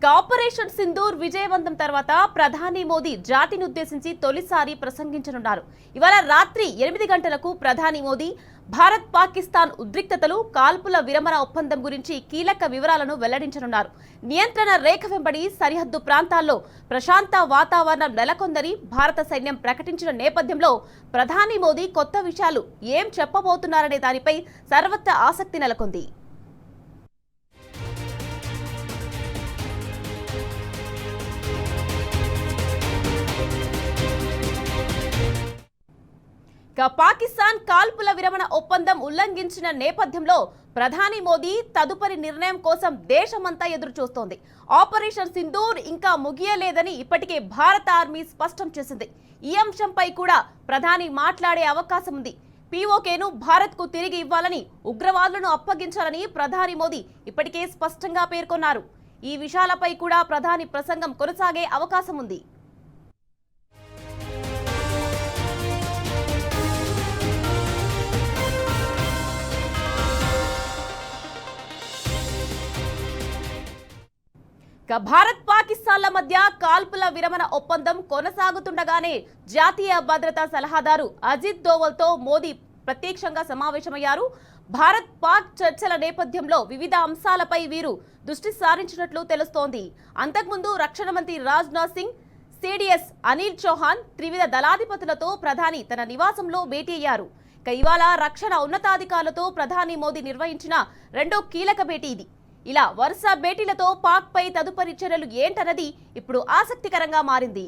Operation Sindoor విజయవంతం తర్వాత ప్రధాని మోదీ జాతిని ఉద్దేశించి తొలిసారి ప్రసంగించనున్నారు. ఇవాళ రాత్రి 8 గంటలకు ప్రధాని మోదీ భారత్ పాకిస్తాన్ ఉద్రిక్తతలు, కాల్పుల విరమణ ఒప్పందం గురించి కీలక వివరాలను వెల్లడించనున్నారు. నియంత్రణ రేఖ వెంబడి సరిహద్దు ప్రాంతాల్లో ప్రశాంత వాతావరణం నెలకొందని భారత సైన్యం ప్రకటించిన నేపథ్యంలో ప్రధాని మోదీ కొత్త విషయాలు ఏం చెప్పబోతున్నారనే దానిపై సర్వత్ర ఆసక్తి నెలకొంది. పాకిస్తాన్ కాల్పుల విరమణ ఒప్పందం ఉల్లంఘించిన నేపథ్యంలో ప్రధాని మోదీ తదుపరి నిర్ణయం కోసం దేశమంతా ఎదురు చూస్తోంది. ఆపరేషన్ సింధూర్ ఇంకా ముగియలేదని ఇప్పటికే భారత ఆర్మీ స్పష్టం చేసింది. ఈ అంశంపై కూడా ప్రధాని మాట్లాడే అవకాశం ఉంది. పీఓకేను భారత్కు తిరిగి ఇవ్వాలని, ఉగ్రవాదులను అప్పగించాలని ప్రధాని మోదీ ఇప్పటికే స్పష్టంగా పేర్కొన్నారు. ఈ విషయాలపై కూడా ప్రధాని ప్రసంగం కొనసాగే అవకాశం ఉంది. భారత్ పాకిస్తాన్ల మధ్య కాల్పుల విరమణ ఒప్పందం కొనసాగుతుండగానే జాతీయ భద్రతా సలహాదారు అజిత్ దోవల్తో మోదీ ప్రత్యక్షంగా సమావేశమయ్యారు. భారత్ పాక్ చర్చల నేపథ్యంలో వివిధ అంశాలపై వీరు దృష్టి సారించినట్లు తెలుస్తోంది. అంతకుముందు రక్షణ మంత్రి రాజ్నాథ్ సింగ్, సిడిఎస్ అనిల్ చౌహాన్, త్రివిధ దళాధిపతులతో ప్రధాని తన నివాసంలో భేటీ అయ్యారు. ఇవాళ రక్షణ ఉన్నతాధికారులతో ప్రధాని మోదీ నిర్వహించిన రెండో కీలక భేటీ ఇది. ఇలా వరుస భేటీలతో పాక్ పై తదుపరి చర్యలు ఏంటన్నది ఇప్పుడు ఆసక్తికరంగా మారింది.